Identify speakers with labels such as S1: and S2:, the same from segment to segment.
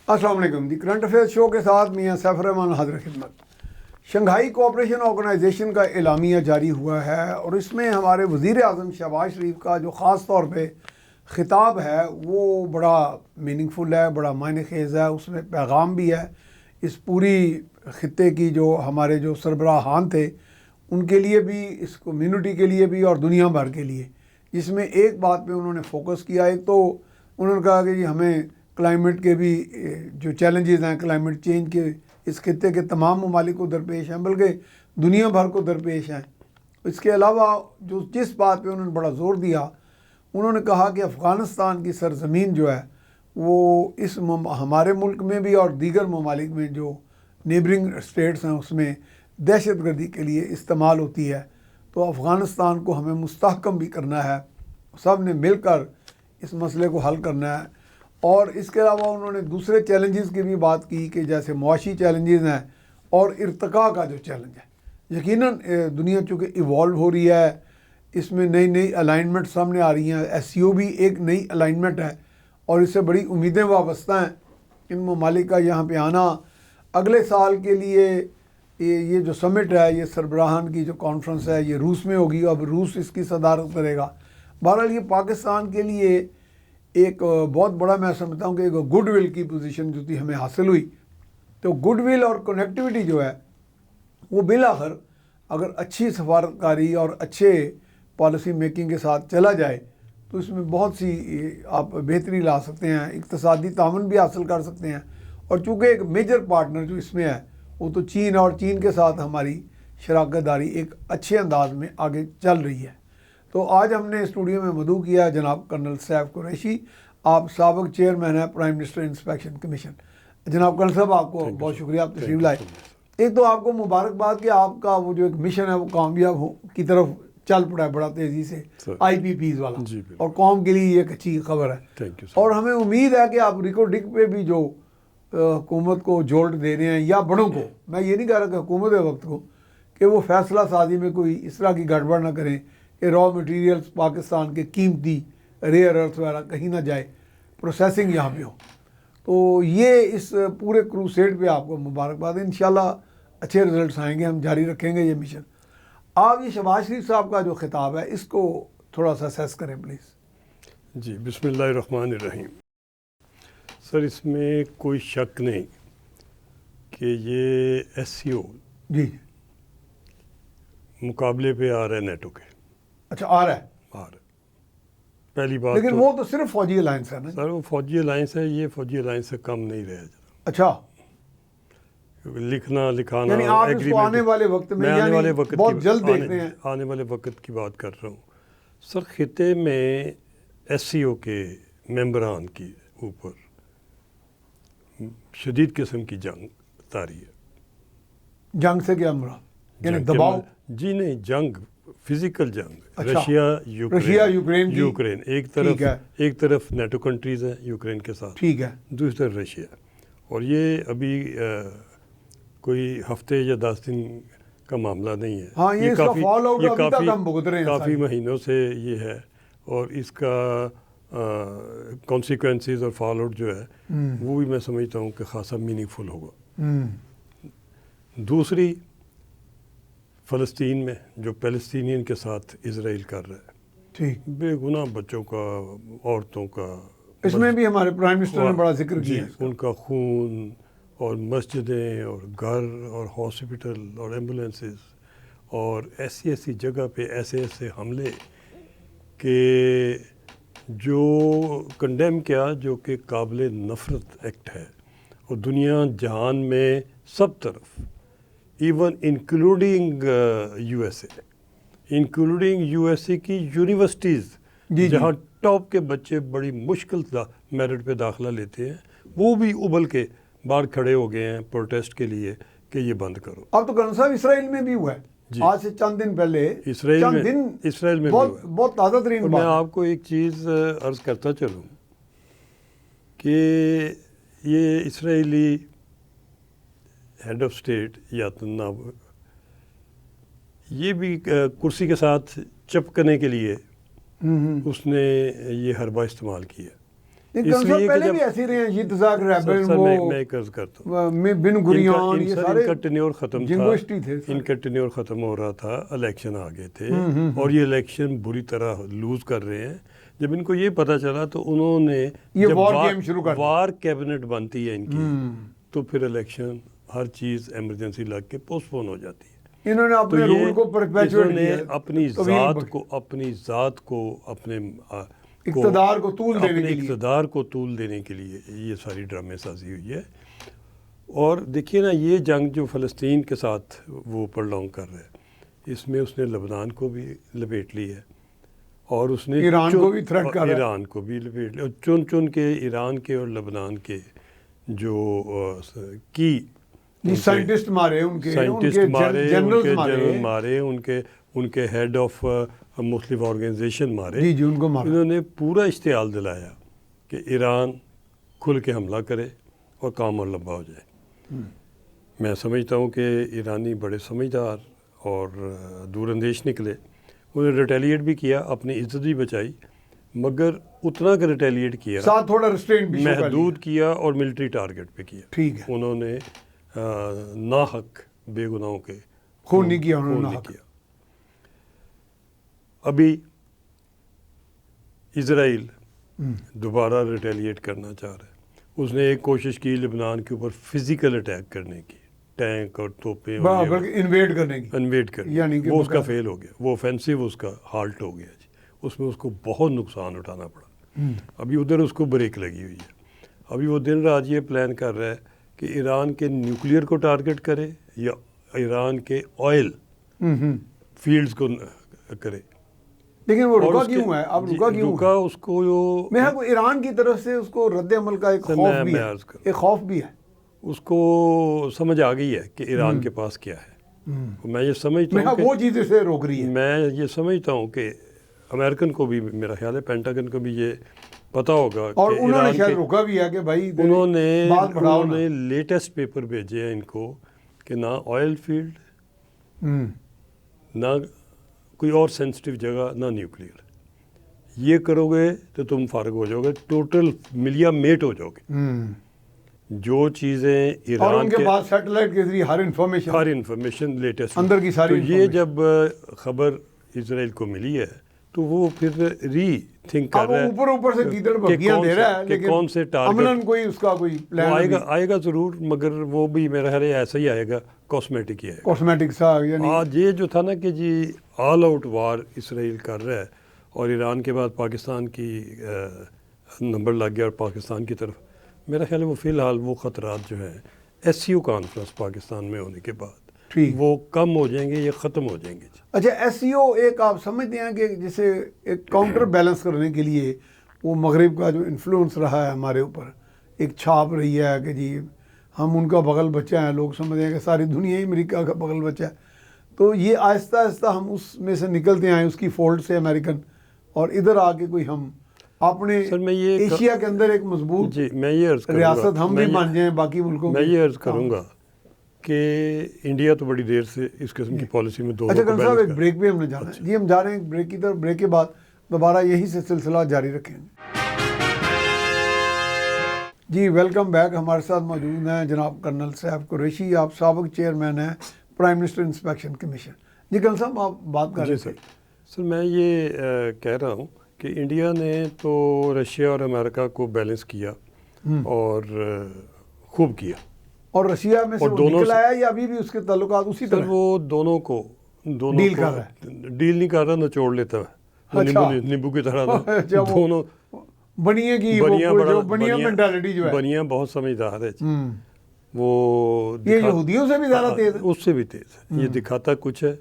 S1: السلام علیکم. The current affair شو کے ساتھ میاں سیف الرحمان حاضر خدمت. شنگھائی کوآپریشن آرگنائزیشن کا اعلامیہ جاری ہوا ہے اور اس میں ہمارے وزیر اعظم شہباز شریف کا جو خاص طور پہ خطاب ہے وہ بڑا میننگ فل ہے, بڑا معنی خیز ہے. اس میں پیغام بھی ہے اس پوری خطے کی جو ہمارے جو سربراہان تھے ان کے لیے بھی, اس کمیونٹی کے لیے بھی اور دنیا بھر کے لیے, جس میں ایک بات پہ انہوں نے فوکس کیا. ایک تو انہوں نے کہا کہ جی ہمیں کلائمیٹ کے بھی جو چیلنجز ہیں, کلائمیٹ چینج کے اس خطے کے تمام ممالک کو درپیش ہیں, بلکہ دنیا بھر کو درپیش ہیں. اس کے علاوہ جس بات پہ انہوں نے بڑا زور دیا, انہوں نے کہا کہ افغانستان کی سرزمین جو ہے وہ اس ہمارے ملک میں بھی اور دیگر ممالک میں جو نیبرنگ اسٹیٹس ہیں اس میں دہشت گردی کے لیے استعمال ہوتی ہے. تو افغانستان کو ہمیں مستحکم بھی کرنا ہے, سب نے مل کر اس مسئلے کو حل کرنا ہے. اور اس کے علاوہ انہوں نے دوسرے چیلنجز کی بھی بات کی کہ جیسے معاشی چیلنجز ہیں اور ارتقاء کا جو چیلنج ہے. یقیناً دنیا چونکہ ایوالو ہو رہی ہے, اس میں نئی الائنمنٹ سامنے آ رہی ہیں. SCO بھی ایک نئی الائنمنٹ ہے اور اس سے بڑی امیدیں وابستہ ہیں. ان ممالک کا یہاں پہ آنا اگلے سال کے لیے, یہ جو سمٹ ہے, یہ سربراہان کی جو کانفرنس ہے, یہ روس میں ہوگی. اب روس اس کی صدارت کرے گا. بہرحال یہ پاکستان کے لیے ایک بہت بڑا, میں سمجھتا ہوں کہ ایک گڈ ول کی پوزیشن جو تھی ہمیں حاصل ہوئی. تو گڈ ول اور کنیکٹیوٹی جو ہے وہ بالآخر اگر اچھی سفارتکاری اور اچھے پالیسی میکنگ کے ساتھ چلا جائے تو اس میں بہت سی آپ بہتری لا سکتے ہیں, اقتصادی تعاون بھی حاصل کر سکتے ہیں. اور چونکہ ایک میجر پارٹنر جو اس میں ہے وہ تو چین ہے, اور چین کے ساتھ ہماری شراکت داری ایک اچھے انداز میں آگے چل رہی ہے. تو آج ہم نے اسٹوڈیو میں مدعو کیا جناب کرنل سیف قریشی. آپ سابق چیئرمین ہیں پرائم منسٹر انسپیکشن کمیشن. جناب کرنل صاحب آپ کو بہت شکریہ, آپ تشریف لائے. ایک تو آپ کو مبارکباد کہ آپ کا وہ جو ایک مشن ہے وہ کامیاب کی طرف چل پڑا ہے بڑا تیزی سے, IPPs والا, اور قوم کے لیے یہ ایک اچھی خبر ہے. اور ہمیں امید ہے کہ آپ ریکارڈنگ پہ بھی جو حکومت کو جولٹ دے رہے ہیں یا بڑوں کو, میں یہ نہیں کہہ رہا کہ حکومت وقت کو, کہ وہ فیصلہ سازی میں کوئی اس طرح کی گڑبڑ نہ کریں کہ را مٹیریلز پاکستان کے قیمتی ریئر ارتھ وغیرہ کہیں نہ جائے, پروسیسنگ یہاں پہ ہو. تو یہ اس پورے کروسیڈ پہ آپ کو مبارکباد. انشاءاللہ اچھے رزلٹس آئیں گے, ہم جاری رکھیں گے یہ مشن. آپ یہ شہباز شریف صاحب کا جو خطاب ہے اس کو تھوڑا سا سیس کریں پلیز.
S2: جی, بسم اللہ الرحمن الرحیم. سر اس میں کوئی شک نہیں کہ یہ SCO
S1: جی
S2: مقابلے پہ آ رہا ہے نیٹو کے.
S1: اچھا, آ رہا ہے
S2: پہلی بات.
S1: لیکن وہ تو صرف فوجی الائنس ہے نا
S2: سر, وہ فوجی الائنس ہے, یہ فوجی الائنس سے کم نہیں رہا.
S1: اچھا,
S2: لکھنا لکھانا
S1: یعنی آپ اس کو آنے والے وقت میں یعنی بہت جلد دیکھ رہے ہیں.
S2: آنے والے وقت کی بات کر رہا ہوں. سر خطے میں SCO کے ممبران کی اوپر شدید قسم کی جنگ طاری ہے.
S1: جنگ سے کیا مراد؟ یعنی دباؤ؟
S2: جی نہیں, جنگ, فزیکل جنگ.
S1: اچھا.
S2: رشیا یوکرین ایک طرف نیٹو کنٹریز ہیں یوکرین کے ساتھ,
S1: ٹھیک ہے,
S2: دوسری طرف رشیا. اور یہ ابھی کوئی ہفتے یا 10 دن کا معاملہ نہیں ہے.
S1: ہاں, یہ
S2: کافی مہینوں سے یہ ہے, اور اس کا کانسیکوینسز اور فال آؤٹ جو ہے وہ بھی میں سمجھتا ہوں کہ خاصا میننگ فل ہوگا. دوسری, فلسطین میں جو فلسطینین کے ساتھ اسرائیل کر رہا ہے,
S1: ٹھیک,
S2: بے گناہ بچوں کا, عورتوں کا,
S1: اس میں بھی ہمارے پرائم منسٹر نے بڑا ذکر کیا ہے.
S2: ان کا خون, اور مسجدیں اور گھر اور ہاسپٹل اور ایمبولینسز, اور ایسی جگہ پہ ایسے حملے کہ جو کنڈیم کیا, جو کہ قابل نفرت ایکٹ ہے. اور دنیا جہان میں سب طرف, ایون انکلوڈنگ USA کی یونیورسٹیز, جہاں ٹاپ کے بچے بڑی مشکل میرٹ پہ داخلہ لیتے ہیں, وہ بھی ابل کے باہر کھڑے ہو گئے ہیں پروٹیسٹ کے لیے کہ یہ بند کرو.
S1: اب تو کرن صاحب اسرائیل میں بھی ہوا ہے, آج سے چند دن پہلے
S2: اسرائیل میں
S1: بہت تازہ ترین بات.
S2: میں آپ کو ایک چیز عرض کرتا چلوں کہ یہ اسرائیلی ہیڈ آف اسٹیٹ یا یہ بھی کرسی کے ساتھ چپکنے کے لیے اس نے یہ حربہ استعمال کیا.
S1: لیکن
S2: اس لیے کہ
S1: پہلے
S2: جب
S1: بھی ایسے رہے ہیں یہ تزاق ریبن
S2: سر
S1: وہ
S2: میں ایک عرض کرتا ہوں
S1: بن گریان یہ سارے
S2: ان کا ٹینیور ختم تھا،
S1: جنگوسٹی تھے
S2: ان کا ٹینیور ختم ہو رہا تھا، الیکشن آ گئے تھے اور یہ الیکشن بری طرح لوز کر رہے ہیں. جب ان کو یہ پتہ چلا تو انہوں نے
S1: یہ
S2: جب
S1: وار گیم شروع کر
S2: وار کیبنٹ بنتی ہے ان کی تو پھر الیکشن ہر چیز ایمرجنسی لگ کے پوسٹ پون ہو جاتی ہے.
S1: انہوں نے
S2: تو
S1: اپنے رول کو پرپیچویٹ کیا،
S2: اپنی ذات کو اپنے
S1: اقتدار کو طول دینے
S2: اپنے
S1: کے لیے
S2: اقتدار کو طول دینے کے لیے یہ ساری ڈرامے سازی ہوئی ہے. اور دیکھیے نا یہ جنگ جو فلسطین کے ساتھ وہ پرلونگ کر رہا ہے، اس میں اس نے لبنان کو بھی لپیٹ لی ہے اور اس نے
S1: ایران کو بھی تھریٹ کر رہا ہے،
S2: ایران کو بھی لپیٹ لیا، اور چن چن کے ایران کے اور لبنان کے جو کی
S1: سائنٹسٹ مارے، ان کے
S2: سائنٹسٹ مارے،
S1: جنرلز
S2: جنرل مارے، ان کے ہیڈ آف مختلف آرگنائزیشن مارے.
S1: جی ان کو مارا.
S2: انہوں نے پورا اشتعال دلایا کہ ایران کھل کے حملہ کرے اور کام اور لمبا ہو جائے. میں سمجھتا ہوں کہ ایرانی بڑے سمجھدار اور دور اندیش نکلے. انہوں نے ریٹیلیٹ بھی کیا، اپنی عزت بھی بچائی، مگر اتنا کہ ریٹیلیٹ کیا،
S1: ساتھ تھوڑا ریسٹرینٹ بھی
S2: محدود کیا اور ملٹری ٹارگٹ پہ کیا.
S1: ٹھیک ہے،
S2: انہوں نے ناحق بے گناہوں کے
S1: خون نہیں کیا، انہوں نے
S2: کیا. ابھی اسرائیل دوبارہ ریٹیلیٹ کرنا چاہ رہا ہے. اس نے ایک کوشش کی لبنان کے اوپر فزیکل اٹیک کرنے کی، ٹینک اور توپیں
S1: انویڈ کرنے کی،
S2: یعنی وہ اس کا فیل ہو گیا، وہ آفینسو اس کا ہالٹ ہو گیا جی. اس میں اس کو بہت نقصان اٹھانا پڑا. ابھی ادھر اس کو بریک لگی ہوئی ہے. ابھی وہ دن رات یہ پلان کر رہا ہے کہ ایران کے نیوکلیئر کو ٹارگٹ کرے یا ایران کے آئل فیلڈز کو کرے.
S1: لیکن وہ رکا کیوں ہے؟ اب رکا کیوں
S2: رکا اس کو
S1: میں ایران کی طرف سے اس کو رد عمل کا ایک خوف بھی ہے، ایک خوف بھی ہے.
S2: اس کو سمجھ آ گئی ہے کہ ایران کے پاس کیا ہے. میں یہ سمجھتا ہوں
S1: وہ چیز اسے روک رہی ہے.
S2: میں یہ سمجھتا ہوں کہ امریکن کو بھی، میرا خیال ہے پینٹاگن کو بھی یہ پتہ ہوگا
S1: اور
S2: کہ
S1: انہوں نے شاید روکا بھی ہے کہ بھائی
S2: انہوں نے لیٹسٹ پیپر بھیجے ہیں ان کو کہ نہ آئل فیلڈ، نہ کوئی اور سینسٹیو جگہ، نہ نیوکلیئر. یہ کرو گے تو تم فارغ ہو جاؤ گے، ٹوٹل ملیا میٹ ہو جاؤ گے. جو چیزیں ایران
S1: اور ان کے پاس سیٹلائٹ کے ذریعے ہر انفارمیشن
S2: لیٹسٹ
S1: اندر کی ساری.
S2: تو یہ جب خبر اسرائیل کو ملی ہے تو وہ پھر ری تھنک کر رہا ہے،
S1: اوپر سے کیدڑ بھگیاں دے رہا ہے، لیکن
S2: کون سے ٹارگٹ
S1: کوئی اس کا کوئی پلان
S2: آئے گا ضرور، مگر وہ بھی میرا خیال ہے ایسا ہی آئے گا، کاسمیٹک ہی آئے گا.
S1: کاسمیٹک سا یعنی
S2: آج یہ جو تھا نا کہ جی آل آؤٹ وار اسرائیل کر رہا ہے اور ایران کے بعد پاکستان کی نمبر لگ گیا اور پاکستان کی طرف، میرا خیال ہے وہ فی الحال وہ خطرات جو ہیں S C O conference Pakistan میں ہونے کے بعد وہ کم ہو جائیں گے یا ختم ہو جائیں گے.
S1: اچھا ایس سی او ایک آپ سمجھتے ہیں کہ جسے ایک کاؤنٹر بیلنس کرنے کے لیے وہ مغرب کا جو انفلوئنس رہا ہے ہمارے اوپر، ایک چھاپ رہی ہے کہ جی ہم ان کا بغل بچہ ہیں، لوگ سمجھتے ہیں کہ ساری دنیا ہی امریکہ کا بغل بچہ ہے. تو یہ آہستہ آہستہ ہم اس میں سے نکلتے آئے اس کی فولڈ سے امریکن، اور ادھر آ کے کوئی ہم اپنے ایشیا کے اندر ایک مضبوط ریاست ہم بھی بن جائیں باقی ملکوں.
S2: میں یہ عرض کروں گا کہ انڈیا تو بڑی دیر سے اس قسم کی پالیسی میں
S1: اچھا گل صاحب ایک بریک پہ ہم نے جانا ہے جی، ہم جا رہے ہیں ایک بریک کی طرف. بریک کے بعد دوبارہ یہی سے سلسلہ جاری رکھیں گے. جی ویلکم بیک. ہمارے ساتھ موجود ہیں جناب کرنل سیف قریشی، آپ سابق چیئرمین ہیں پرائم منسٹر انسپیکشن کمیشن. جی کرنل صاحب آپ بات کر رہے تھے.
S2: سر میں یہ کہہ رہا ہوں کہ انڈیا نے تو رشیا اور امریکہ کو بیلنس کیا اور خوب کیا.
S1: اور رشیا میں سے وہ نکل آیا یا ابھی بھی اس کے تعلقات اسی طرح؟
S2: وہ دونوں کو
S1: ڈیل کر رہا ہے.
S2: ڈیل نہیں کر رہا، نچوڑ لیتا ہے نیمبو کی طرح. دونوں
S1: بنیا کی بنیا مینٹالٹی جو ہے،
S2: بنیا بہت سمجھدار ہے. وہ
S1: یہ یہودیوں سے بھی زیادہ تیز ہے،
S2: اس سے بھی تیز ہے. یہ دکھاتا کچھ ہے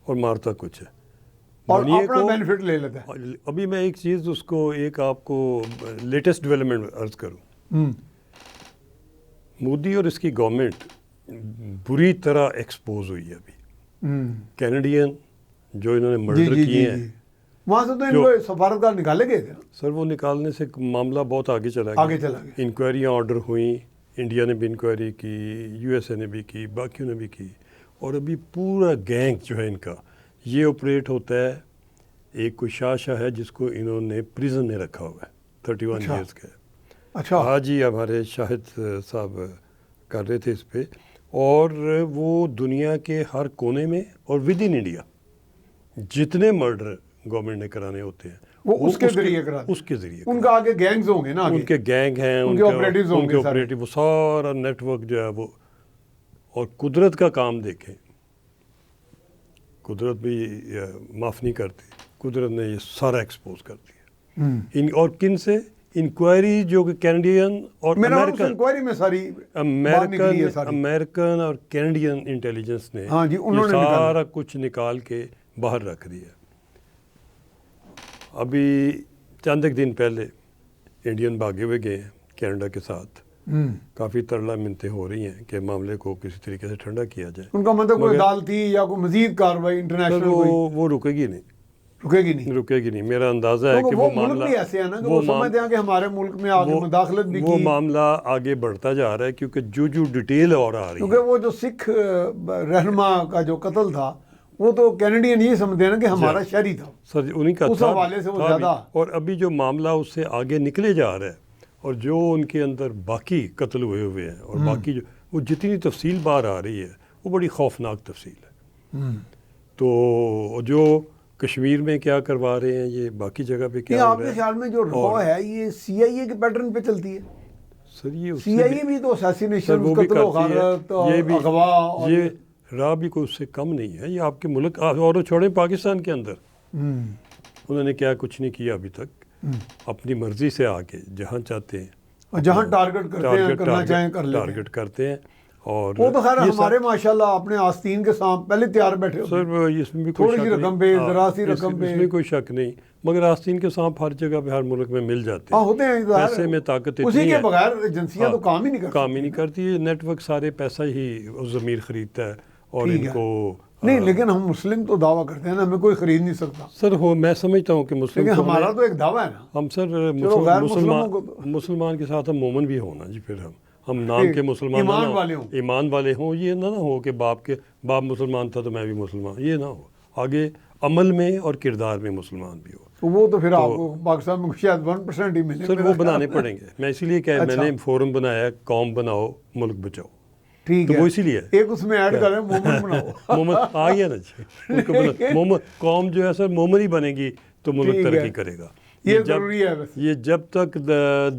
S2: اور مارتا کچھ ہے
S1: اور اپنا بینیفٹ لے لیتا ہے.
S2: ابھی میں ایک چیز اس کو ایک آپ کو لیٹسٹ ڈیولپمنٹ عرض کروں. مودی اور اس کی گورنمنٹ بری طرح ایکسپوز ہوئی ہے ابھی. کینیڈین جو انہوں نے مرڈر کیے ہیں
S1: وہاں سے تو ان کو سفارتکار نکالے گئے تھے.
S2: سر وہ نکالنے سے معاملہ بہت آگے چلا گیا. انکوائریاں آرڈر ہوئیں، انڈیا نے بھی انکوائری کی، یو ایس اے نے بھی کی، باقیوں نے بھی کی. اور ابھی پورا گینگ جو ہے ان کا یہ آپریٹ ہوتا ہے. ایک کوئی شاہ ہے جس کو انہوں نے پریزن میں رکھا ہوا ہے 31 ایئرس کا ہے.
S1: اچھا
S2: آج ہی ہمارے شاہد صاحب کر رہے تھے اس پہ, اور وہ دنیا کے ہر کونے میں اور ود ان انڈیا جتنے مرڈر گورنمنٹ نے کرانے ہوتے ہیں
S1: وہ اس کے ذریعے کراتے ہیں.
S2: اس کے ذریعے
S1: ان کا آگے گینگز ہوں گے نا,
S2: ان کے گینگ ہیں,
S1: ان کے آپریٹیوز ہوں گے سارے.
S2: وہ سارا نیٹ ورک جو ہے وہ. اور قدرت کا کام دیکھیں, قدرت بھی معاف نہیں کرتی, قدرت نے یہ سارا ایکسپوز کر دیا. اور کن سے انکوائری جو کہ کینیڈین اور امریکن اور کینیڈین انٹیلیجنس نے سارا کچھ نکال کے باہر رکھ دیا. ابھی چند ایک دن پہلے انڈین بھاگے ہوئے گئے ہیں کینیڈا کے ساتھ. کافی ترلا منتیں ہو رہی ہیں کہ معاملے کو کسی طریقے سے ٹھنڈا کیا جائے.
S1: ان کا مطلب کوئی عدالتی یا کوئی مزید کارروائی انٹرنیشنل
S2: وہ رکے گی نہیں. میرا اندازہ ہے کہ وہ معاملہ
S1: ایسے ہے نا کہ وہ سمجھتے ہیں کہ ہمارے ملک میں آگے مداخلت بھی کی.
S2: وہ معاملہ آگے بڑھتا جا رہا ہے کیونکہ جو ڈیٹیل اور آ رہی ہے.
S1: کیونکہ وہ جو سکھ رہنما کا جو قتل تھا وہ تو کینیڈین یہ سمجھتے ہیں نا کہ ہمارا شہری تھا
S2: سر, انہیں کا
S1: اس حوالے سے وہ زیادہ.
S2: اور ابھی جو معاملہ اس سے آگے نکلے جا رہا ہے اور جو ان کے اندر باقی قتل ہوئے ہیں اور باقی جو وہ جتنی تفصیل باہر آ رہی ہے وہ بڑی خوفناک تفصیل ہے. تو جو کشمیر میں کیا کروا رہے ہیں, یہ باقی جگہ پہ کیا ہو رہا ہے.
S1: آپ کے خیال میں جو را ہے یہ سی آئی اے کے پیٹرن پہ چلتی ہے؟
S2: سر یہ
S1: سی آئی اے بھی تو اسیسینیشن, قتل و غارت, اغوا,
S2: یہ راہ بھی کوئی اس سے کم نہیں ہے. یہ آپ کے ملک اور چھوڑیں پاکستان کے اندر انہوں نے کیا کچھ نہیں کیا ابھی تک. اپنی مرضی سے آ کے جہاں چاہتے ہیں
S1: جہاں ٹارگٹ کرتے ہیں کرنا چاہیں کر لیتے ہیں.
S2: ٹارگٹ کرتے ہیں. اور
S1: وہ تو خیر ہمارے ماشاءاللہ اپنے آستین کے ساتھ پہلے تیار بیٹھے ہوتے ہیں.
S2: سر اس میں بھی کوئی
S1: تھوڑی سی رقم پہ, ذرا سی رقم پہ,
S2: اس میں کوئی شک نہیں, مگر آستین کے سانپ ہر جگہ پہ ہر ملک میں مل جاتے ہیں.
S1: ہوتے ہیں
S2: پیسے میں طاقت
S1: اسی کے بغیر ایجنسیاں تو کام ہی نہیں
S2: کرتی. نیٹ ورک سارے پیسہ ہی ضمیر خریدتا ہے اور ان کو
S1: نہیں. لیکن ہم مسلم تو دعویٰ کرتے ہیں نا, ہمیں کوئی خرید نہیں سکتا.
S2: سر میں سمجھتا ہوں کہ مسلم,
S1: لیکن ہمارا تو ایک دعویٰ ہے نا.
S2: ہم سر مسلمان کے ساتھ ہم مومن بھی ہونا جی. پھر ہم نام کے مسلمان ایمان والے ہوں. یہ نہ ہو کہ باپ مسلمان تھا تو میں بھی مسلمان, یہ نہ ہو. آگے عمل میں اور کردار میں مسلمان بھی ہو.
S1: وہ تو پھر آپ کو پاکستان میں شاید 1% ہی ملے.
S2: سر وہ بنانے پڑیں گے. میں اسی لیے کہ میں نے فورم بنایا قوم بناؤ ملک بچاؤ.
S1: ٹھیک ہے,
S2: وہ اسی لیے
S1: ایک اس میں ایڈ کریں مومن بناؤ.
S2: مومن آ گیا نا جی. مومن قوم جو ہے سر مومن ہی بنے گی تو ملک ترقی کرے گا.
S1: یہ ضروری ہے.
S2: یہ جب تک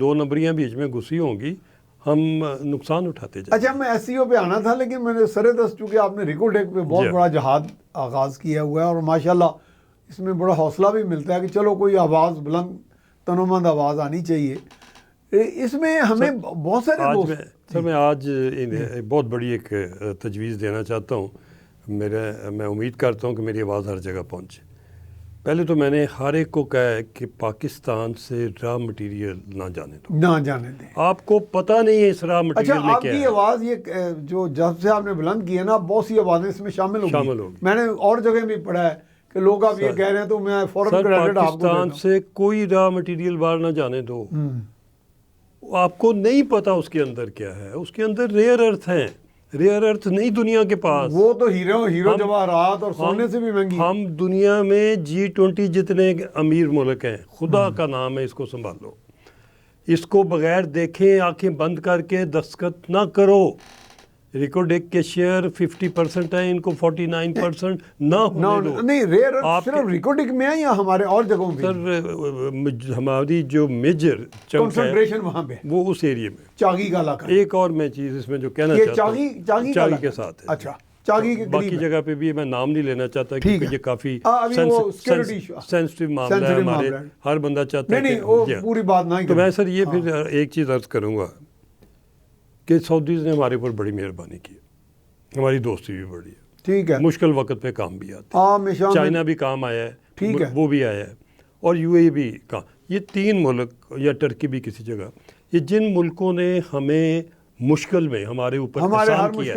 S2: 2 نمبریاں بیچ میں گھسی ہوں گی ہم نقصان اٹھاتے جائیں.
S1: اچھا میں ایس سی او پہ آنا تھا, لیکن میں نے سر دست چونکہ آپ نے ریکو ڈیک پہ بہت بڑا جہاد آغاز کیا ہوا ہے اور ماشاءاللہ اس میں بڑا حوصلہ بھی ملتا ہے کہ چلو کوئی آواز بلند تنومند آواز آنی چاہیے. اس میں ہمیں بہت سارے دوست.
S2: سر میں آج بہت بڑی ایک تجویز دینا چاہتا ہوں. میں امید کرتا ہوں کہ میری آواز ہر جگہ پہنچے. پہلے تو میں نے ہر ایک کو کہا ہے کہ پاکستان سے را مٹیریل نہ جانے دیں. آپ کو پتہ نہیں ہے اس را مٹیریل میں کیا ہے.
S1: آپ کی آواز یہ جو جب سے آپ نے بلند کی ہے نا, بہت سی آوازیں اس میں شامل ہوگی. میں نے اور جگہ بھی پڑھا ہے کہ لوگ آپ یہ کہہ رہے ہیں تو میں فوراً کریڈٹ آپ کو دیتا ہوں.
S2: پاکستان سے کوئی را مٹیریل باہر نہ جانے دو. آپ کو نہیں پتا اس کے اندر کیا ہے. اس کے اندر ریئر ارتھ ہیں. ریئر ارتھ نہیں دنیا کے پاس.
S1: وہ تو ہیرو جواہرات اور سونے سے بھی مہنگی.
S2: ہم دنیا میں G20 جتنے امیر ملک ہیں, خدا کا نام ہے اس کو سنبھالو. اس کو بغیر دیکھیں آنکھیں بند کر کے دستخط نہ کرو. ریکوڈیک کے شیئر 50% ہیں, ان کو 49% نہ ہونے دو.
S1: نہیں ریئر ارتھ صرف ریکوڈیک میں ہے یا ہمارے اور جگہوں پہ؟
S2: سر ہماری جو میجر
S1: کنسنٹریشن وہاں پہ
S2: وہ اس ایریے میں.
S1: چاگی کا علاقہ.
S2: ایک اور میں چیز اس میں جو کہنا چاہتا ہوں
S1: چاگی
S2: کے ساتھ ہے.
S1: اچھا چاگی کے
S2: باقی جگہ پہ بھی میں نام نہیں لینا چاہتا کیونکہ یہ کافی سینسٹیو معاملہ ہے ہمارے. ہر بندہ چاہتا ہے کہ
S1: پوری بات نہیں.
S2: تو میں سر یہ پھر ایک چیز عرض کروں گا کہ سعودیز نے ہمارے اوپر بڑی مہربانی کی. ہماری دوستی بھی بڑی ہے.
S1: ٹھیک ہے.
S2: مشکل وقت پہ کام بھی آتا ہے. چائنا بھی کام آیا ہے.
S1: ٹھیک ہے.
S2: وہ بھی آیا ہے. اور UAE بھی کام. یہ 3 ملک یا ٹرکی بھی کسی جگہ, یہ جن ملکوں نے ہمیں مشکل میں ہمارے اوپر احسان کیا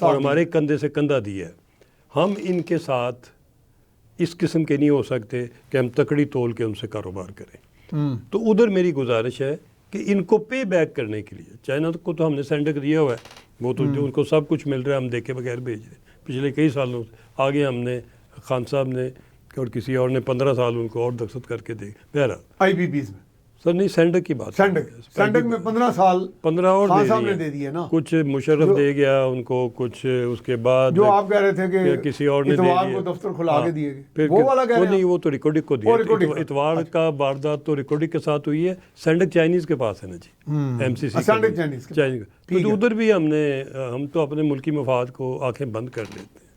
S2: اور ہمارے کندھے سے کندھا دیا ہے, ہم ان کے ساتھ اس قسم کے نہیں ہو سکتے کہ ہم تکڑی تول کے ان سے کاروبار کریں. تو ادھر میری گزارش ہے کہ ان کو پے بیک کرنے کے لیے, چائنا کو تو ہم نے سینڈک دیا ہوا ہے, وہ تو جو ان کو سب کچھ مل رہا ہے, ہم دیکھے بغیر بھیج رہے ہیں پچھلے کئی سالوں سے. آگے ہم نے خان صاحب نے اور کسی اور نے 15 سال ان کو اور دستخط کر کے دے. بہرحال
S1: IPPs میں
S2: سر نہیں سینڈک کی بات
S1: سینڈک میں 15 سال
S2: 15 اور
S1: خان صاحب نے دے دیے نا,
S2: کچھ مشرف دے گیا ان کو, کچھ اس کے بعد
S1: جو آپ کہہ رہے تھے کہ
S2: کسی اور نے دے
S1: اتوار
S2: دیا
S1: کو دفتر کھلا کے دیے
S2: پھر
S1: وہ والا کہہ رہے ہیں
S2: نہیں, وہ تو ریکارڈنگ کو دیا, اتوار کا واردات تو ریکارڈنگ کے ساتھ ہوئی ہے. سینڈک چائنیز کے پاس ہے نا جی, ایم سی سی
S1: سینڈک چائنیز
S2: تو ادھر بھی ہم تو اپنے ملکی مفاد کو آنکھیں بند کر لیتے ہیں.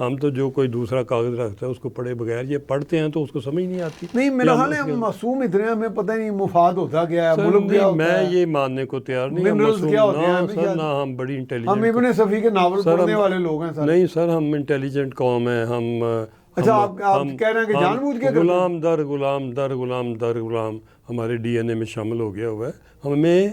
S2: ہم تو جو کوئی دوسرا کاغذ رکھتا ہے اس کو پڑھے بغیر, یہ پڑھتے ہیں تو اس کو سمجھ نہیں آتی.
S1: نہیں میرا خیال ہے ہم معصوم اتنے, ہمیں پتہ نہیں مفاد ہوتا کیا ہے, ملک کیا ہوتا ہے.
S2: میں یہ ماننے کو تیار نہیں, ہم معصوم نہ, ہم بڑی انٹیلیجنٹ,
S1: ہم ابن صفی کے ناول پڑھنے والے لوگ ہیں سر.
S2: نہیں سر, ہم انٹیلیجنٹ قوم ہیں. ہم
S1: اچھا آپ کہہ رہے ہیں کہ جان بوجھ کے
S2: غلام در غلام در غلام در غلام ہمارے ڈی این اے میں شامل ہو گیا ہوا ہے. ہمیں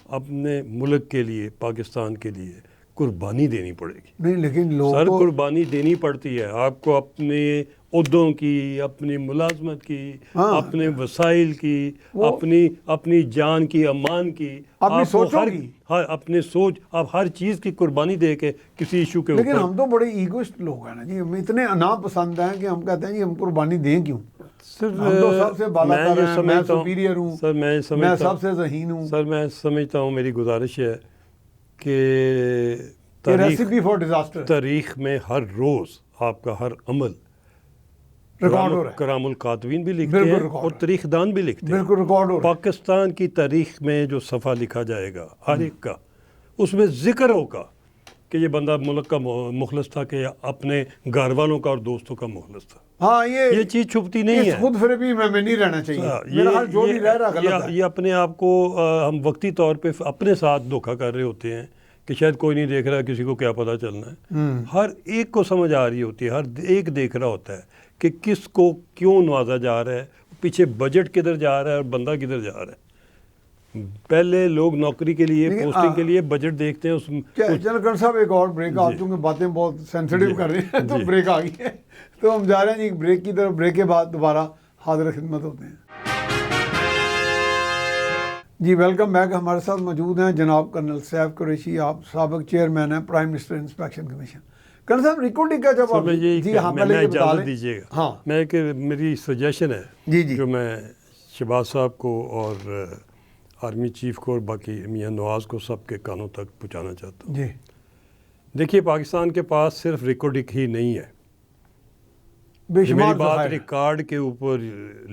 S2: اپنے ملک کے لیے, پاکستان کے لیے قربانی دینی پڑے گی.
S1: نہیں لیکن لوگ
S2: سر قربانی دینی پڑتی ہے آپ کو, اپنے عہدوں کی, اپنی ملازمت کی, اپنے وسائل کی, اپنی جان کی, امان کی,
S1: اپنی سوچوں کی,
S2: اپنے سوچ, آپ ہر چیز کی قربانی دے کے کسی ایشو کے اوپر.
S1: لیکن ہم تو بڑے ایگوسٹ لوگ ہیں نا جی, ہم اتنے ناپسند ہیں کہ ہم کہتے ہیں جی ہم قربانی دیں کیوں. ہم تو سب سے بالا تر ہیں, میں سپیریئر ہوں
S2: سر, میں
S1: سب سے ذہین ہوں.
S2: سر میں سمجھتا ہوں, میری گزارش ہے کہ
S1: ریسیپی فار ڈیزاسٹر,
S2: تاریخ میں ہر روز آپ کا ہر عمل
S1: ریکارڈ ہو رہا ہے.
S2: کرام الکاتبین بھی لکھتے ہیں اور تاریخ دان بھی لکھتے ہیں.
S1: بالکل ریکارڈ ہو رہا ہے.
S2: پاکستان کی تاریخ میں جو صفحہ لکھا جائے گا ہر ایک کا, اس میں ذکر ہوگا کہ یہ بندہ ملک کا مخلص تھا, کہ اپنے گھر والوں کا اور دوستوں کا مخلص تھا.
S1: ہاں
S2: یہ چیز چھپتی نہیں ہے.
S1: خود فریبی میں نہیں رہنا چاہیے. میرا حال جو بھی رہ رہا غلط ہے.
S2: یہ اپنے آپ کو ہم وقتی طور پہ اپنے ساتھ دھوکہ کر رہے ہوتے ہیں کہ شاید کوئی نہیں دیکھ رہا, کسی کو کیا پتہ چلنا ہے. ہر ایک کو سمجھ آ رہی ہوتی ہے, ہر ایک دیکھ رہا ہوتا ہے کہ کس کو کیوں نوازا جا رہا ہے, پیچھے بجٹ کدھر جا رہا ہے اور بندہ کدھر جا رہا ہے. پہلے لوگ نوکری کے لیے, پوسٹنگ کے لیے بجٹ دیکھتے ہیں.
S1: چلو کرن صاحب ایک اور بریک, آپ چونکہ باتیں بہت سینسیٹیو کر رہے ہیں تو بریک آ گئی ہے, تو ہم جا رہے ہیں جی بریک کی طرف. بریک کے بعد دوبارہ حاضر خدمت ہوتے ہیں. جی ویلکم بیک. ہمارے ساتھ موجود ہیں جناب کرنل سیف قریشی, آپ سابق چیئرمین ہیں prime minister inspection commission. Colonel صاحب ریکارڈنگ کا جب آپ
S2: جی ہاں پہلے اجازت دیجیے گا,
S1: ہاں
S2: میں کہ میری سجیشن ہے
S1: جی جی
S2: جو میں شہباز صاحب کو اور آرمی چیف کو اور باقی میاں نواز کو سب کے کانوں تک پہنچانا چاہتا ہوں.
S1: جی
S2: دیکھیے پاکستان کے پاس صرف ریکارڈنگ ہی نہیں ہے.
S1: بے
S2: میری بات ریکارڈ کے اوپر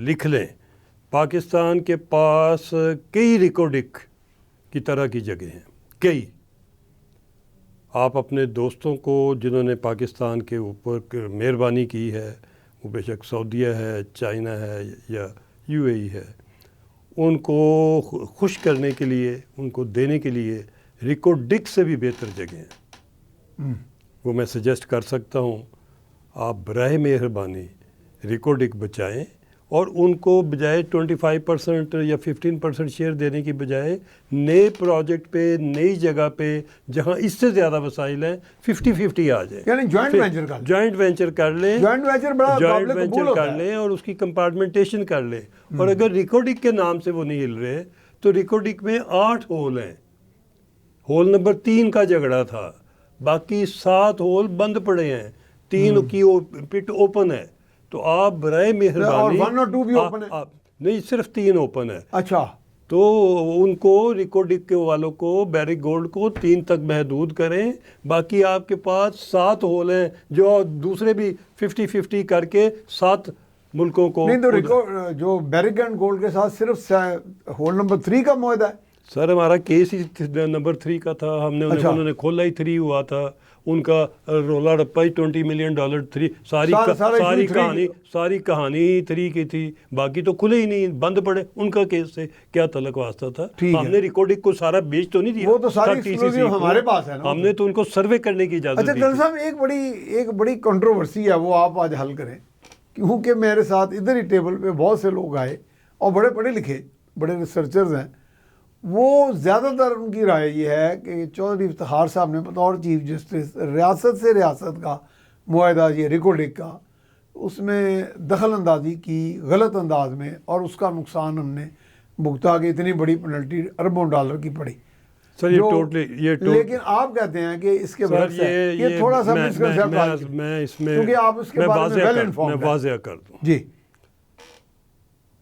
S2: لکھ لیں, پاکستان کے پاس کئی ریکارڈنگ کی طرح کی جگہ ہیں, کئی. آپ اپنے دوستوں کو جنہوں نے پاکستان کے اوپر مہربانی کی ہے, وہ بے شک سعودیہ ہے, چائنا ہے یا یو اے ای ہے, ان کو خوش کرنے کے لیے, ان کو دینے کے لیے ریکارڈنگ سے بھی بہتر جگہ ہیں. وہ میں سجیسٹ کر سکتا ہوں, آپ براہ مہربانی ریکارڈنگ بچائیں, اور ان کو بجائے 25% یا 15% شیئر دینے کی بجائے نئے پروجیکٹ پہ, نئی جگہ پہ جہاں اس سے زیادہ وسائل ہیں 50-50 آ جائیں.
S1: یعنی
S2: جوائنٹ وینچر کر لیں,
S1: جوائنٹ وینچر
S2: کر لیں اور اس کی کمپارٹمنٹیشن کر لیں. اور اگر ریکارڈنگ کے نام سے وہ نہیں ہل رہے تو ریکارڈنگ میں 8 ہول ہیں. ہول نمبر 3 کا جھگڑا تھا, باقی 7 ہول بند پڑے ہیں, 3 کی پٹ اوپن ہے. تو آپ برائے مہربانی,
S1: 1 اور 2 بھی اوپن ہے
S2: نہیں, صرف 3 اوپن ہے.
S1: اچھا,
S2: تو ان کو ریکارڈنگ کے والوں کو بیرک گولڈ کو 3 تک محدود کریں. باقی آپ کے پاس 7 ہول ہیں جو دوسرے بھی 50-50 کر کے 7 ملکوں کو.
S1: نہیں تو جو بیرک اینڈ گولڈ کے ساتھ صرف ہول نمبر 3 کا معاہدہ ہے.
S2: سر ہمارا کیس ہی نمبر 3 کا تھا, ہم نے انہوں نے کھولا ہی 3 ہوا تھا. ان کا رولا رپا ہی $20 ملین 3, ساری کہانی 3 کی تھی, باقی تو کھلے ہی نہیں, بند پڑے. ان کا کیس سے کیا تعلق واسطہ تھا؟ ہم نے ریکارڈنگ کو سارا بیچ تو نہیں دیا,
S1: وہ تو ساری ایکسکلوزیو ہمارے پاس ہے نا.
S2: ہم نے تو ان کو سروے کرنے کی اجازت دی.
S1: اچھا کرن صاحب ایک بڑی کنٹروورسی ہے, وہ آپ آج حل کریں, کیونکہ میرے ساتھ ادھر ہی ٹیبل پہ بہت سے لوگ آئے اور بڑے پڑھے لکھے, بڑے ریسرچرز ہیں. وہ زیادہ تر ان کی رائے یہ ہے کہ چودھری افتخار صاحب نے بطور چیف جسٹس ریاست سے ریاست کا معاہدہ یہ ریکارڈنگ کا, اس میں دخل اندازی کی غلط انداز میں, اور اس کا نقصان ہم نے بھگتا کہ اتنی بڑی پینلٹی اربوں ڈالر کی پڑی.
S2: سر
S1: لیکن آپ کہتے ہیں کہ اس کے برعکس ہے, یہ تھوڑا سا
S2: میں اس میں
S1: کیونکہ آپ اس کے بارے میں ویل انفارمڈ
S2: واضح کر دوں.
S1: جی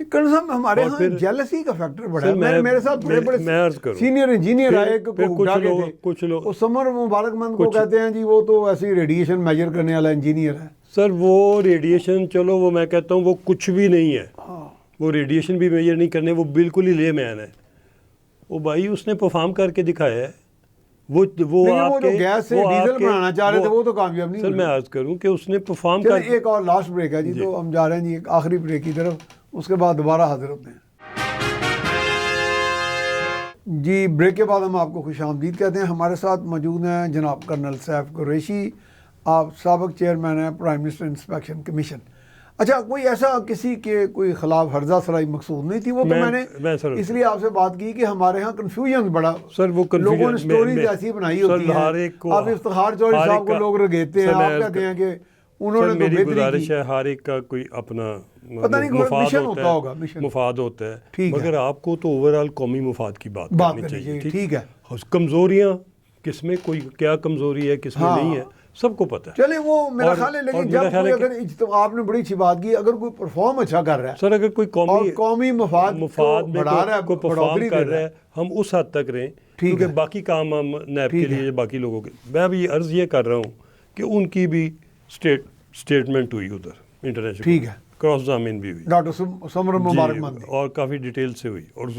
S1: کرن صاحب ہمارے
S2: اور
S1: ہاں
S2: پھر-
S1: جیلسی کا فیکٹر بڑا
S2: سر،
S1: ہے. میرے ساتھ بڑے بڑے
S2: میں عرض کروں.
S1: سینئر انجینئر
S2: پھر-
S1: آئے
S2: پھر کچھ لوگ
S1: وہ سمر مبارک مند کو کہتے ہیں جی وہ تو ایسی ریڈیشن میجر کرنے والا انجینئر ہے.
S2: سر وہ ریڈیشن، چلو وہ میں کہتا ہوں وہ کچھ بھی نہیں ہے.
S1: ہاں
S2: وہ ریڈیشن بھی میجر نہیں کرنے، وہ بالکل ہی لے مین ہے. وہ بھائی اس نے پرفارم کر کے دکھایا ہے. وہ
S1: لیکن وہ
S2: آپ
S1: جو
S2: کے
S1: گیس سے
S2: وہ آپ
S1: ڈیزل
S2: کے-
S1: بنانا چاہ رہے تھے وہ تو کامیاب نہیں
S2: سر
S1: ہوئے.
S2: میں عرض کروں کہ اس نے پرفارم
S1: چلیں
S2: کر
S1: ایک اور لاسٹ بریک ہے جی، تو ہم جا رہے ہیں جی ایک آخری بریک کی طرف، اس کے بعد دوبارہ حاضر ہوتے ہیں. جی بریک کے بعد ہم آپ کو خوش آمدید کہتے ہیں. ہمارے ساتھ موجود ہیں جناب کرنل سیف قریشی، آپ سابق چیئرمین ہیں پرائم منسٹر انسپیکشن کمیشن. اچھا کوئی ایسا کسی کے کوئی خلاف ہرزہ سرائی مقصود نہیں تھی، وہ تو میں نے
S2: سر
S1: اس لیے آپ سے بات کی کہ ہمارے ہاں کنفیوژن بڑا،
S2: سر وہ
S1: لوگوں نے سٹوریز ایسی بنائی ہوتی ہیں. آپ افتخار چوہدری صاحب کو لوگ رگیتے ہیں، آپ کہتے ہیں کہ انہوں نے تو
S2: میری
S1: بہتری
S2: گزارش
S1: کی.
S2: ہے ہر ایک کا کوئی اپنا
S1: پتہ نہیں کوئی
S2: مفاد
S1: مشن
S2: ہوتا
S1: ہوتا
S2: ہے،
S1: ہوگا، مشن.
S2: مفاد ہوتا ہے،
S1: ٹھیک ہے.
S2: مگر آپ کو تو اوورآل قومی مفاد کی بات کرنی چاہیے.
S1: ٹھیک ہے.
S2: کمزوریاں کس میں، کوئی کیا کمزوری ہے کس میں نہیں ہے، سب کو پتہ ہے.
S1: چلے وہ میرا خیال ہے، لیکن جب کوئی اگر آپ نے بڑی اچھی بات کی، اگر کوئی پرفارم اچھا کر رہا ہے
S2: سر، اگر کوئی
S1: اور قومی مفاد
S2: میں
S1: بڑھا رہا ہے،
S2: کوئی پرفارم کر رہا ہے، ہم اس حد تک رہیں، کیونکہ باقی کام ہم نیب کے لیے باقی لوگوں کے. میں ابھی عرض یہ کر رہا ہوں کہ ان کی بھی اسٹیٹمنٹ ہوئی ادھر انٹرنیشنل،
S1: ٹھیک ہے،
S2: کراس زامین بھی ہوئی
S1: ڈاکٹر سمر مبارک مند،
S2: اور کافی ڈیٹیل سے ہوئی، اور اس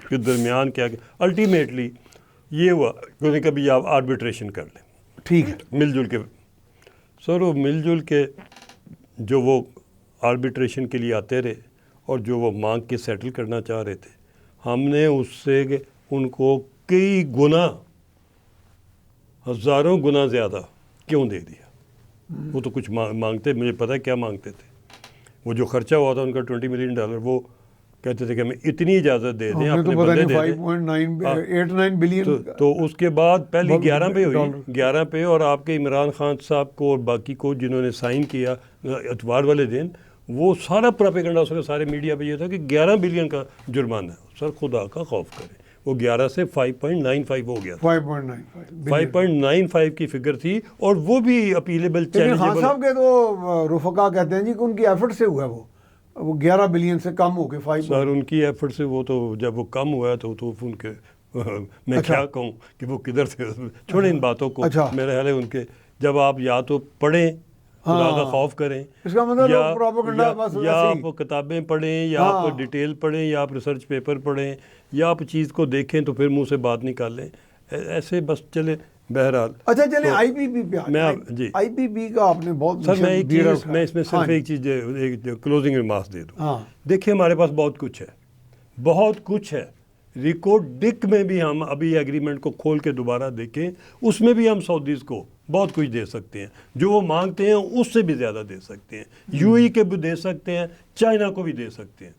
S2: کے درمیان کیا کہ الٹیمیٹلی یہ ہوا کہ کبھی آپ آربیٹریشن کر لیں.
S1: ٹھیک ہے.
S2: مل جل کے سر، وہ مل جل کے جو وہ آربیٹریشن کے لیے آتے رہے اور جو وہ مانگ کے سیٹل کرنا چاہ رہے تھے، ہم نے اس سے ان کو کئی گنا، ہزاروں گنا زیادہ کیوں دے دیا. وہ تو کچھ مانگتے، مجھے پتہ ہے کیا مانگتے تھے. وہ جو خرچہ ہوا تھا ان کا $20 ملین، وہ کہتے تھے کہ ہمیں اتنی اجازت دے دیں، اپنے بندے دے دیں.
S1: 5.89 بلین.
S2: تو اس کے بعد پہلی 11 پہ ہوئی، 11 پہ، اور آپ کے عمران خان صاحب کو اور باقی کو جنہوں نے سائن کیا اتوار والے دن، وہ سارا پروپیگنڈا اس کا سارے میڈیا پہ یہ تھا کہ 11 بلین کا جرمانہ ہے. سر خدا کا خوف کرے، وہ 11 سے 5.95 ہو گیا تھا. 5.95 کی فگر تھی، اور وہ بھی اپیلیبل،
S1: لیکن خان صاحب کے تو رفقا کہتے ہیں جی کہ ان کی ایفرٹ سے ہوا ہے، وہ 11 بلین سے کم ہو کے 5.
S2: سر ان کی ایفرٹ سے وہ تو جب وہ کم ہوا تو ان کے میں کیا کہوں کہ وہ کدھر سے، چھوڑیں ان باتوں کو. میرا خیال ہے ان کے جب آپ یا تو پڑھیں، خدا کا خوف کریں،
S1: اس کا مطلب
S2: یا آپ کتابیں پڑھیں، یا آپ ڈیٹیل پڑھیں، یا آپ ریسرچ پیپر پڑھیں، یا آپ چیز کو دیکھیں تو پھر منہ سے بات نکالیں. ایسے بس چلے. بہرحال
S1: اچھا چلیں آئی پی پی پہ
S2: جی
S1: آئی پی پی کا آپ نے بہت.
S2: سر میں اس میں صرف ایک چیز کلوزنگ ریمارکس دے دوں. دیکھیں ہمارے پاس بہت کچھ ہے، بہت کچھ ہے. ریکارڈ ڈک میں بھی ہم ابھی ایگریمنٹ کو کھول کے دوبارہ دیکھیں، اس میں بھی ہم سعودیز کو بہت کچھ دے سکتے ہیں. جو وہ مانگتے ہیں اس سے بھی زیادہ دے سکتے ہیں. یو ای کے بھی دے سکتے ہیں، چائنا کو بھی دے سکتے ہیں.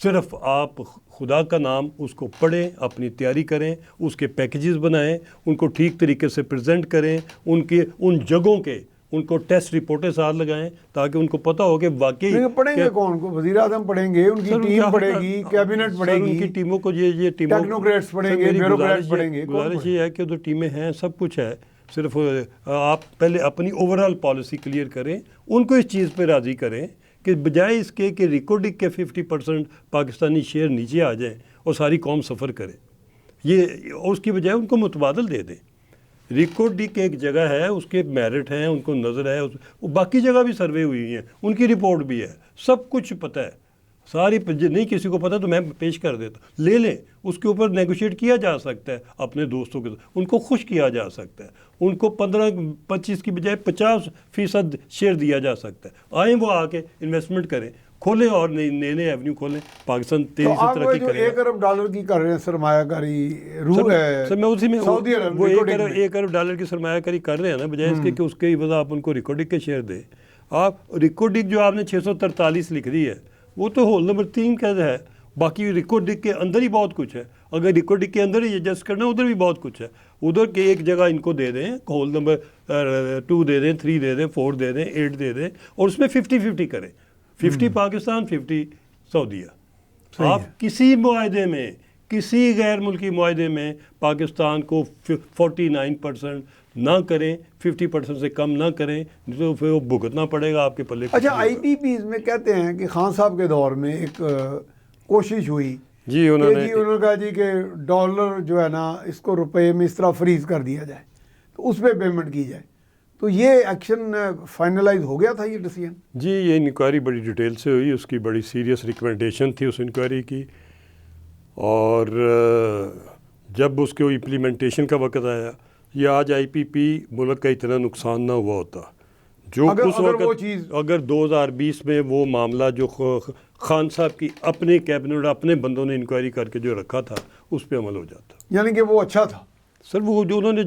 S2: صرف آپ خدا کا نام اس کو پڑھیں، اپنی تیاری کریں، اس کے پیکیجز بنائیں، ان کو ٹھیک طریقے سے پریزنٹ کریں، ان جگہوں کے ان کو ٹیسٹ رپورٹیں ساتھ لگائیں تاکہ ان کو پتہ ہو کہ واقعی.
S1: پڑھیں گے کون کو؟ وزیر اعظم پڑھیں گے، ان کی ٹیم پڑھے گی، کیبنٹ پڑھے گی،
S2: ان کی ٹیموں کو یہ ٹیموں
S1: ٹیکنوکریٹس پڑھیں گے، بیوروکریٹس پڑھیں گے.
S2: گزارش یہ ہے کہ ادھر ٹیمیں ہیں، سب کچھ ہے. صرف آپ پہلے اپنی اوورآل پالیسی کلیئر کریں، ان کو اس چیز پہ راضی کریں کہ بجائے اس کے کہ ریکارڈنگ کے 50% پاکستانی شیئر نیچے آ جائیں اور ساری قوم سفر کرے، یہ اس کی بجائے ان کو متبادل دے دیں. ریکارڈنگ ایک جگہ ہے، اس کے میرٹ ہیں، ان کو نظر ہے، باقی جگہ بھی سروے ہوئی ہیں، ان کی رپورٹ بھی ہے، سب کچھ پتہ ہے. ساری نہیں کسی کو پتہ تو میں پیش کر دیتا، لے لیں. اس کے اوپر نیگوشیٹ کیا جا سکتا ہے اپنے دوستوں کے ساتھ، ان کو خوش کیا جا سکتا ہے، ان کو 15-25 کی بجائے 50% شیئر دیا جا سکتا ہے. آئیں وہ آ کے انویسٹمنٹ کریں، کھولیں اور نئے ایونیو کھولیں. پاکستان تیزی سے ترقی کرے گا.
S1: $1 ارب کی کر رہے ہیں سرمایہ کاری،
S2: سر میں اسی میں
S1: سعودی عرب
S2: وہ $1 ارب کی سرمایہ کاری کر رہے ہیں نا، بجائے اس کے کہ اس کے عوض آپ ان کو ریکارڈنگ کے شیئر دیں. آپ ریکارڈنگ جو آپ نے 643 لکھ دی ہے وہ تو ہول نمبر 3 کا ہے، باقی ریکارڈنگ کے اندر ہی بہت کچھ ہے. اگر ریکارڈنگ کے اندر ہی ایڈجسٹ کرنا ادھر بھی بہت کچھ ہے. ادھر کے ایک جگہ ان کو دے دیں، ہول نمبر 2 دے دیں، 3 دے دیں، 4 دے دیں، 8 دے دیں، اور اس میں 50-50 کریں. 50 پاکستان، 50 سعودیہ. آپ کسی معاہدے میں کسی غیر ملکی معاہدے میں پاکستان کو 49% نہ کریں، 50% سے کم نہ کریں، تو پھر وہ بھگتنا پڑے گا آپ کے پلے۔
S1: اچھا آئی پی پیز میں کہتے ہیں کہ خان صاحب کے دور میں ایک کوشش ہوئی
S2: جی انہوں نے
S1: کہا جی کہ ڈالر جو ہے نا اس کو روپے میں اس طرح فریز کر دیا جائے تو اس پہ پیمنٹ کی جائے، تو یہ ایکشن فائنلائز ہو گیا تھا یہ ڈیسیژن؟
S2: جی یہ انکوائری بڑی ڈیٹیل سے ہوئی، اس کی بڑی سیریس ریکمنڈیشن تھی اس انکوائری کی، اور جب اس کے امپلیمنٹیشن کا وقت آیا، یہ آج آئی پی پی ملک کا اتنا نقصان نہ ہوا ہوتا جو اس وقت اگر 2020 میں وہ معاملہ جو خان صاحب کی اپنے کیبنٹ اپنے بندوں نے انکوائری کر کے جو رکھا تھا اس پہ عمل ہو جاتا،
S1: یعنی کہ وہ اچھا تھا
S2: سر۔ وہ جو انہوں نے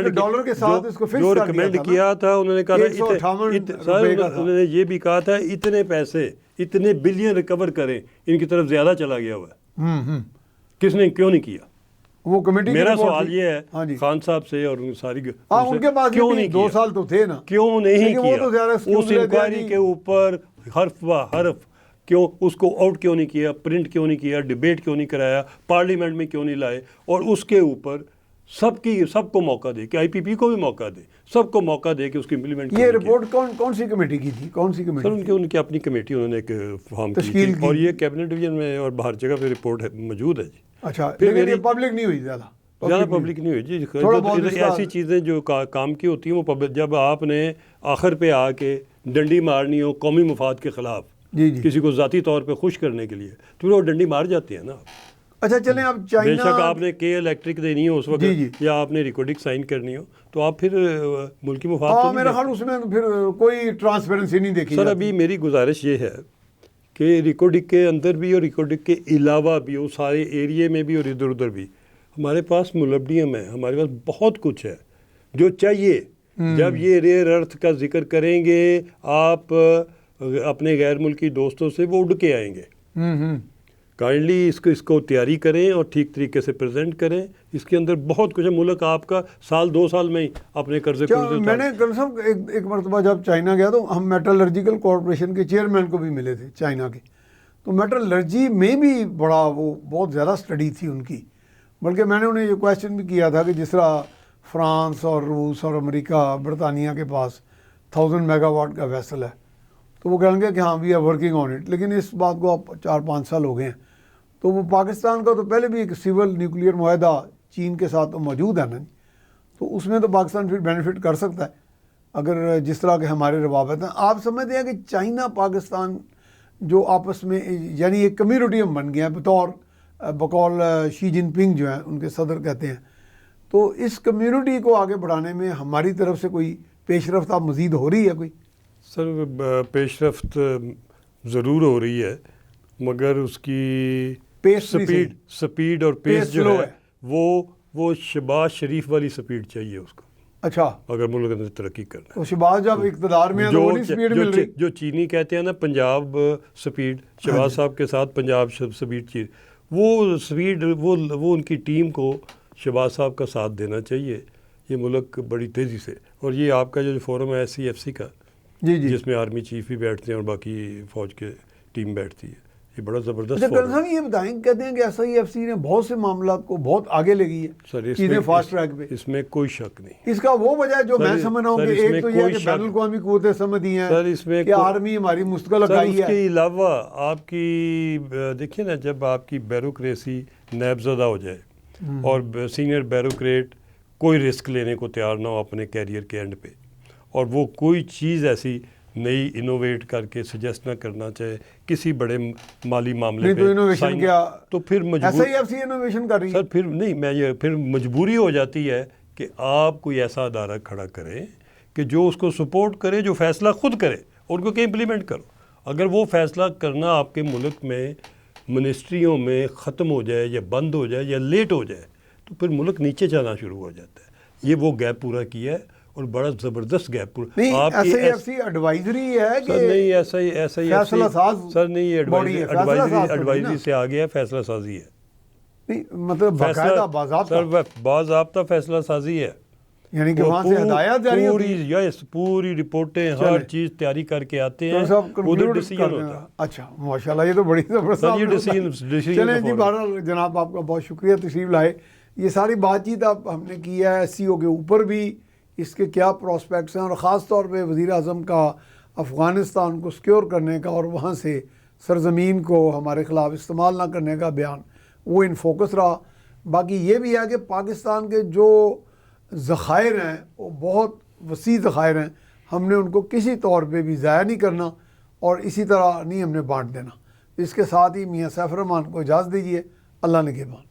S1: ڈالر کے ساتھ اس کو فکس کر
S2: ریکمینڈ کیا تھا، انہوں نے کہا تھا انہوں نے یہ بھی کہا تھا اتنے پیسے اتنے بلین ریکور کریں، ان کی طرف زیادہ چلا گیا ہوا ہے، کس نے کیوں نہیں کیا؟
S1: وہ کمیٹی
S2: میرا سوال یہ ہے خان صاحب سے اور ساری
S1: ان کے پاس
S2: کیوں نہیں
S1: 2 سال تو تھے نا،
S2: کیوں نہیں کیا اس انکوائری کے اوپر حرف و حرف؟ کیوں اس کو آؤٹ کیوں نہیں کیا، پرنٹ کیوں نہیں کیا، ڈیبیٹ کیوں نہیں کرایا، پارلیمنٹ میں کیوں نہیں لائے، اور اس کے اوپر سب کو موقع دے کہ آئی پی پی کو بھی موقع دے، سب کو موقع دے کہ اس کی امپلیمنٹ۔
S1: یہ رپورٹ کون سی کمیٹی کی تھی؟ کون سی کمیٹی؟
S2: سر ان کی اپنی کمیٹی انہوں نے ایک فارم کی تھی، اور یہ کیبنٹ ڈویژن میں اور باہر جگہ پہ رپورٹ موجود ہے جی۔
S1: اچھا لیکن یہ پبلک نہیں ہوئی زیادہ
S2: پبلک نہیں ہوئی جی۔ ایسی چیزیں جو کام کی ہوتی ہیں وہ جب آپ نے آخر پہ آ کے ڈنڈی مارنی ہو قومی مفاد کے خلاف، کسی کو ذاتی طور پہ خوش کرنے کے لیے، تو وہ ڈنڈی مار جاتے ہیں نا۔
S1: اچھا چلیں اب چائنا،
S2: بے شک آپ نے کے الیکٹرک دینی ہو اس وقت یا آپ نے ریکارڈنگ سائن کرنی ہو تو آپ پھر ملکی مفاد،
S1: میرا خیال اس میں پھر کوئی ٹرانسپیرنسی نہیں دیکھی۔
S2: سر ابھی میری گزارش یہ ہے کہ ریکارڈنگ کے اندر بھی اور ریکارڈنگ کے علاوہ بھی، وہ سارے ایریے میں بھی اور ادھر ادھر بھی ہمارے پاس مولبڈیم ہے، ہمارے پاس بہت کچھ ہے جو چاہیے۔ جب یہ ریئر ارتھ کا ذکر کریں گے آپ اپنے غیر ملکی دوستوں سے، وہ اڑ کے آئیں گے۔ کائنڈلی اس کو تیاری کریں اور ٹھیک طریقے سے پریزنٹ کریں، اس کے اندر بہت کچھ ہے۔ ملک آپ کا 2 سال میں ہی اپنے قرضے
S1: میں نے ایک مرتبہ جب چائنا گیا تو ہم میٹلرجیکل کارپوریشن کے چیئرمین کو بھی ملے تھے چائنا کے، تو میٹلرجی میں بھی وہ بہت زیادہ اسٹڈی تھی ان کی، بلکہ میں نے انہیں یہ کویشچن بھی کیا تھا کہ جس طرح فرانس اور روس اور امریکہ برطانیہ کے پاس 1000 میگا واٹ کا ویسل ہے، تو وہ کہیں گے کہ ہاں we are working on it, لیکن اس بات کو اب 4-5 سال ہو گئے ہیں۔ تو وہ پاکستان کا تو پہلے بھی ایک سول نیوکلیئر معاہدہ چین کے ساتھ تو موجود ہے نا، تو اس میں تو پاکستان پھر بینیفٹ کر سکتا ہے اگر جس طرح کے ہمارے روابط ہیں۔ آپ سمجھتے ہیں کہ چائنا پاکستان جو آپس میں یعنی ایک کمیونٹی ہم بن گیا ہے بقول شی جن پنگ جو ہیں ان کے صدر کہتے ہیں، تو اس کمیونٹی کو آگے بڑھانے میں ہماری طرف سے کوئی پیش رفت اب مزید ہو رہی ہے کوئی؟
S2: سر پیش رفت ضرور ہو رہی ہے، مگر اس کی سپیڈ اور پیس جو ہے وہ شہباز شریف والی سپیڈ چاہیے اس کو۔
S1: اچھا
S2: اگر ملک نے ترقی کرنا ہے
S1: تو شہباز جب اقتدار میں
S2: جو چینی کہتے ہیں نا پنجاب سپیڈ، شہباز صاحب کے ساتھ پنجاب سپیڈ چیز، وہ سپیڈ وہ ان کی ٹیم کو شہباز صاحب کا ساتھ دینا چاہیے۔ یہ ملک بڑی تیزی سے، اور یہ آپ کا جو فورم ہے SCFC کا جس میں آرمی چیف بھی بیٹھتے ہیں اور باقی فوج کے ٹیم بیٹھتی ہے، یہ بڑا زبردست فورم ہے۔
S1: یہ بتائیں، کہتے ہیں کہ SIFC نے بہت سے معاملات کو بہت آگے لے گئی ہے چیزیں فاسٹ ٹریک پہ،
S2: اس میں کوئی شک نہیں۔
S1: اس کا وہ وجہ جو میں سمجھ رہا ہوں کہ ایک تو یہ ہے کہ بین الاقوامی قوتیں سمجھی ہیں کہ آرمی ہماری مستقل اکائی ہے۔
S2: اس کے علاوہ آپ کی دیکھیے نا، جب آپ کی بیوروکریسی نیب زدہ ہو جائے اور سینئر بیوروکریٹ کوئی رسک لینے کو تیار نہ ہو اپنے کیریئر کے اینڈ پہ، اور وہ کوئی چیز ایسی نئی انوویٹ کر کے سجیسٹ نہ کرنا چاہے کسی بڑے مالی معاملے پہ، تو پھر
S1: SIFC انوویشن کر رہی ہے۔
S2: سر پھر مجبوری ہو جاتی ہے کہ آپ کوئی ایسا ادارہ کھڑا کریں کہ جو اس کو سپورٹ کرے، جو فیصلہ خود کرے اور ان کو کہ امپلیمنٹ کرو۔ اگر وہ فیصلہ کرنا آپ کے ملک میں منسٹریوں میں ختم ہو جائے یا بند ہو جائے یا لیٹ ہو جائے تو پھر ملک نیچے جانا شروع ہو جاتا ہے۔ یہ وہ گیپ پورا کیا ہے اور بڑا زبردست گیپ پورا۔
S1: SIFC ایڈوائزری ہے کہ
S2: نہیں، ایسا سر نہیں، ایڈوائزری سے آگے ہے، فیصلہ سازی ہے۔
S1: نہیں مطلب باقاعدہ باضابطہ
S2: سر باضابطہ فیصلہ سازی ہے۔
S1: یعنی کہ وہاں سے ہدایات جاری ہوتی ہیں؟
S2: پوری رپورٹیں
S1: چلیں۔
S2: ہر چیز تیاری کر کے آتے ہیں،
S1: تو سب
S2: ادھر
S1: کنکلوڈ
S2: ڈیسیجن
S1: کر
S2: ہوتا
S1: دینا۔
S2: ہے۔
S1: اچھا ماشاءاللہ، یہ تو بڑی زبردست
S2: سر، یہ
S1: آپ نے بتایا۔
S2: ڈیسیجن
S1: چلیں جی، بہرحال جناب آپ کا بہت شکریہ تشریف لائے۔ یہ ساری بات چیت اب ہم نے کی ہے ایس سی او کے اوپر بھی، اس کے کیا پراسپیکٹس ہیں، اور خاص طور پہ وزیر اعظم کا افغانستان کو سیکیور کرنے کا اور وہاں سے سرزمین کو ہمارے خلاف استعمال نہ کرنے کا بیان، وہ ان فوکس رہا۔ باقی یہ بھی ہے کہ پاکستان کے جو ذخائر ہیں وہ بہت وسیع ذخائر ہیں، ہم نے ان کو کسی طور پہ بھی ضائع نہیں کرنا، اور اسی طرح نہیں ہم نے بانٹ دینا۔ اس کے ساتھ ہی میاں سیف الرحمان کو اجازت دیجیے۔ اللہ نگہبان۔